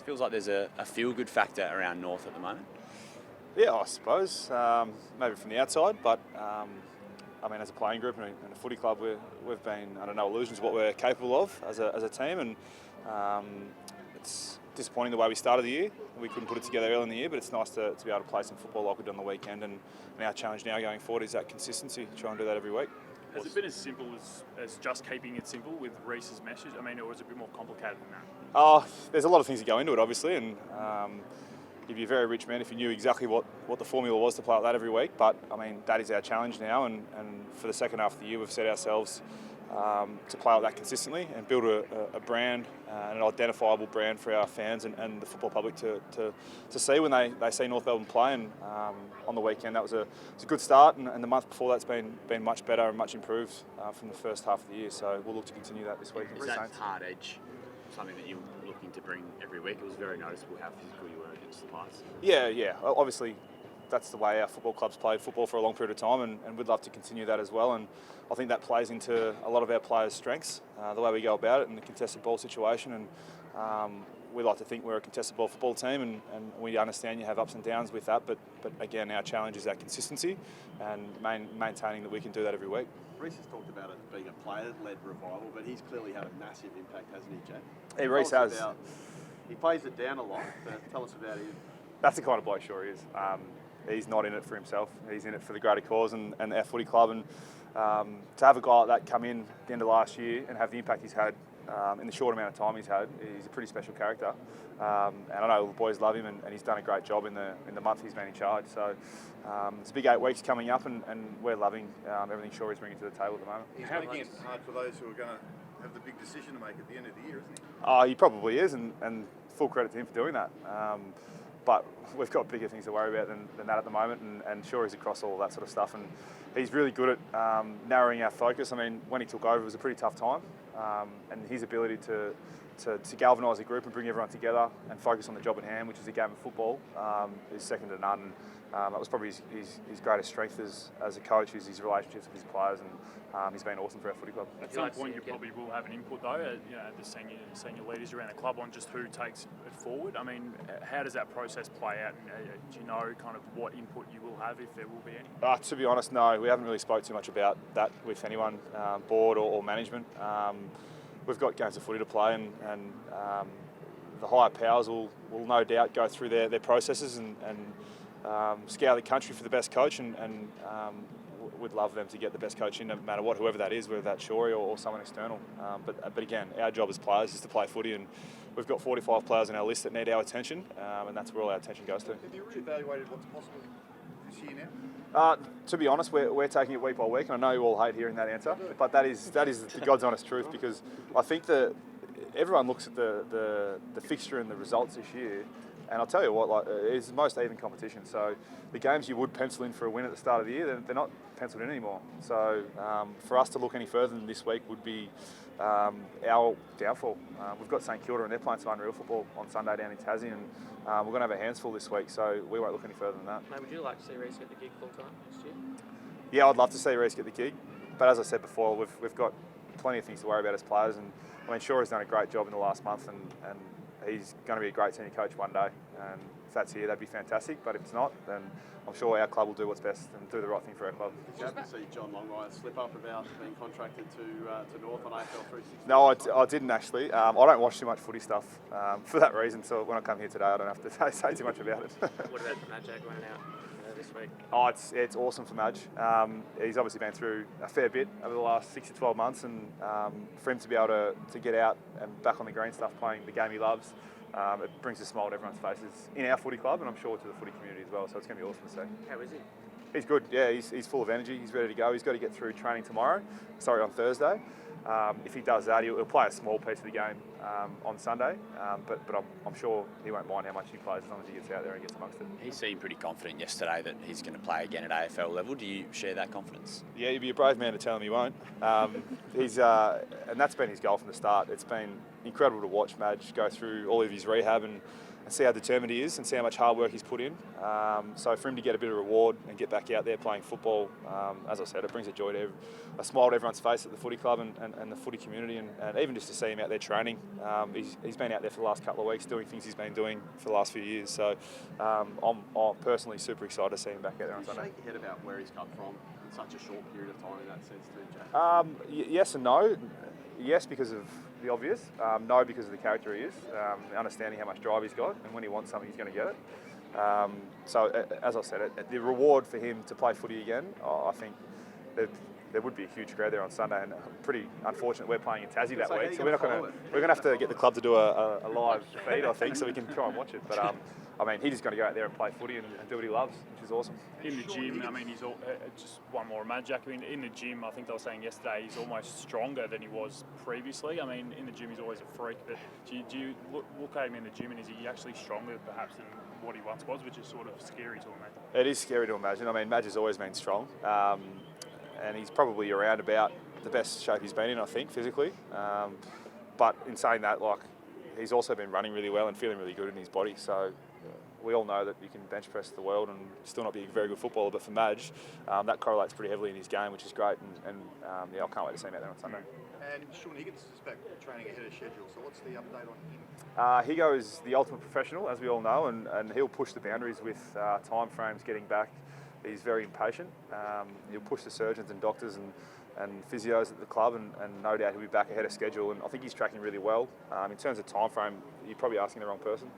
Feels like there's a feel-good factor around North at the moment. Yeah, I suppose. Maybe from the outside, but I mean, as a playing group and a footy club, we've been under no illusions of what we're capable of as a team, and it's disappointing the way we started the year. We couldn't put it together early in the year, but it's nice to be able to play some football like we've done the weekend, and our challenge now going forward is that consistency, try and do that every week. Has it been as simple as just keeping it simple with Reece's message? I mean, or was it a bit more complicated than that? There's a lot of things that go into it, obviously, and you'd be a very rich man if you knew exactly what the formula was to play like that every week. But, I mean, that is our challenge now, and for the second half of the year, we've set ourselves to play like that consistently and build a brand, an identifiable brand for our fans and the football public to see when they see North Melbourne play. And on the weekend, that was a good start, and the month before that's been much better and much improved from the first half of the year. So we'll look to continue that this week. Is that hard edge something that you're looking to bring every week? It was very noticeable how physical you were against the players. Yeah. Obviously, that's the way our football club's played football for a long period of time, and we'd love to continue that as well. And I think that plays into a lot of our players' strengths, the way we go about it in the contested ball situation. And we like to think we're a contested ball football team, and we understand you have ups and downs with that. But again, our challenge is that consistency and maintaining that we can do that every week. Reece has talked about it being a player-led revival, but he's clearly had a massive impact, hasn't he, Jack? Hey, Reece has. He plays it down a lot, but tell us about him. That's the kind of bloke sure he is. He's not in it for himself. He's in it for the greater cause and our footy club. And to have a guy like that come in at the end of last year and have the impact he's had in the short amount of time he's had, he's a pretty special character. And I know the boys love him, and he's done a great job in the month he's been in charge. So it's a big 8 weeks coming up, and we're loving everything Shore is bringing to the table at the moment. He's making it hard for those who are going to have the big decision to make at the end of the year, isn't he? He probably is, and full credit to him for doing that. But we've got bigger things to worry about than that at the moment, and sure he's across all that sort of stuff, and he's really good at narrowing our focus. I mean, when he took over, it was a pretty tough time, and his ability to galvanise the group and bring everyone together and focus on the job at hand, which is a game of football, is second to none. And that was probably his greatest strength as a coach, is his relationships with his players, and he's been awesome for our footy club. At some point, you probably will have an input, though, at the senior leaders around the club on just who takes it forward. I mean, how does that process play out? Do you know kind of what input you will have, if there will be any? To be honest, no. We haven't really spoke too much about that with anyone, board or management. We've got games of footy to play, and the higher powers will no doubt go through their processes and scour the country for the best coach, and we'd love them to get the best coach in, no matter what, whoever that is, whether that's Shorey or someone external. But again, our job as players is to play footy, and we've got 45 players on our list that need our attention, and that's where all our attention goes to. Have you reevaluated what's possible this year now? To be honest, we're taking it week by week, and I know you all hate hearing that answer, but that is the God's honest truth, because I think that everyone looks at the fixture and the results this year, and I'll tell you what, it's the most even competition. So the games you would pencil in for a win at the start of the year, they're not penciled in anymore. So for us to look any further than this week would be our downfall. We've got St Kilda, and they're playing some unreal football on Sunday down in Tassie, and we're going to have our hands full this week, so we won't look any further than that. Mate, would you like to see Reece get the gig full time next year? Yeah, I'd love to see Reece get the gig, but as I said before, we've got plenty of things to worry about as players, and I mean, Shore has done a great job in the last month, and he's going to be a great senior coach one day, and if that's here, that'd be fantastic. But if it's not, then I'm sure our club will do what's best and do the right thing for our club. Did you happen to see John Longmire slip up about being contracted to North on AFL 360? No, I didn't actually. I don't watch too much footy stuff for that reason, so when I come here today, I don't have to say too much about it. What about Majak running out this week? Oh, it's awesome for Madge. He's obviously been through a fair bit over the last 6 to 12 months, and for him to be able to get out and back on the green stuff, playing the game he loves, it brings a smile to everyone's faces in our footy club, and I'm sure to the footy community as well, so it's going to be awesome to see. How is he? He's good, yeah, he's full of energy, he's ready to go. He's got to get through training on Thursday. If he does that, he'll play a small piece of the game on Sunday, but I'm sure he won't mind how much he plays as long as he gets out there and gets amongst it. He seemed pretty confident yesterday that he's going to play again at AFL level. Do you share that confidence? Yeah, you'd be a brave man to tell him he won't. And that's been his goal from the start. It's been incredible to watch Madge go through all of his rehab and and see how determined he is and see how much hard work he's put in. So for him to get a bit of reward and get back out there playing football, as I said, it brings a joy to a smile to everyone's face at the footy club and the footy community, and even just to see him out there training. He's been out there for the last couple of weeks doing things he's been doing for the last few years. So I'm personally super excited to see him back out there on Do you Sunday. shake your head about where he's come from in such a short period of time in that sense too, Jack? Yes and no. Yes, because of the obvious. No, because of the character he is. Understanding how much drive he's got, and when he wants something, he's going to get it. So, as I said, the reward for him to play footy again, I think there would be a huge crowd there on Sunday, and pretty unfortunate we're playing in Tassie that week, so we're going to have to get the club to do a live feed, I think, so we can try and watch it. But I mean, he's just going to go out there and play footy and do what he loves, which is awesome. In the gym, I mean, he's just one more on Jack. I mean, in the gym, I think they were saying yesterday he's almost stronger than he was previously. I mean, in the gym he's always a freak, but do you look at him in the gym and is he actually stronger perhaps than what he once was, which is sort of scary to imagine? It is scary to imagine. I mean, Madge has always been strong, and he's probably around about the best shape he's been in, I think, physically. But in saying that, like, he's also been running really well and feeling really good in his body. So we all know that you can bench press the world and still not be a very good footballer. But for Madge, that correlates pretty heavily in his game, which is great. And yeah, I can't wait to see him out there on Sunday. And Sean Higgins is back training ahead of schedule, so what's the update on him? Higo is the ultimate professional, as we all know, and he'll push the boundaries with time frames getting back. He's very impatient. He'll push the surgeons and doctors and physios at the club, and no doubt he'll be back ahead of schedule. And I think he's tracking really well. In terms of time frame, you're probably asking the wrong person.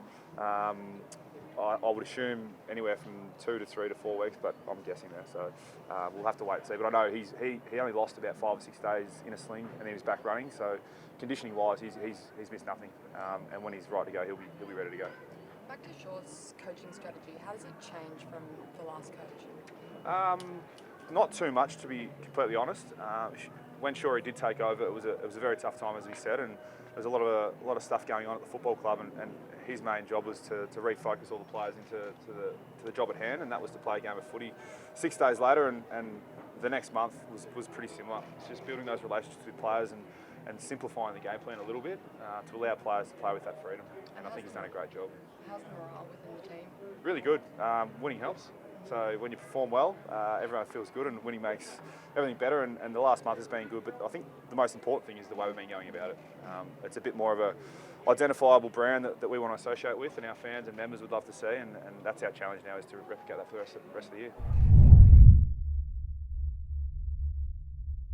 I would assume anywhere from 2 to 3 to 4 weeks, but I'm guessing there. So we'll have to wait and see. But I know he only lost about 5 or 6 days in a sling, and then he's back running. So conditioning wise, he's missed nothing. And when he's right to go, he'll be ready to go. Back to Shaw's coaching strategy, how does it change from the last coach? Not too much, to be completely honest. When Shawry did take over, it was a very tough time, as he said, and there's a lot of stuff going on at the football club, and his main job was to refocus all the players into the job at hand, and that was to play a game of footy. 6 days later, and the next month was pretty similar. It's just building those relationships with players and simplifying the game plan a little bit to allow players to play with that freedom. And I think he's done a great job. How's the morale within the team? Really good. Winning helps. So when you perform well, everyone feels good, and winning makes everything better. And the last month has been good, but I think the most important thing is the way we've been going about it. It's a bit more of a identifiable brand that we want to associate with, and our fans and members would love to see, and that's our challenge now, is to replicate that for the rest of the year.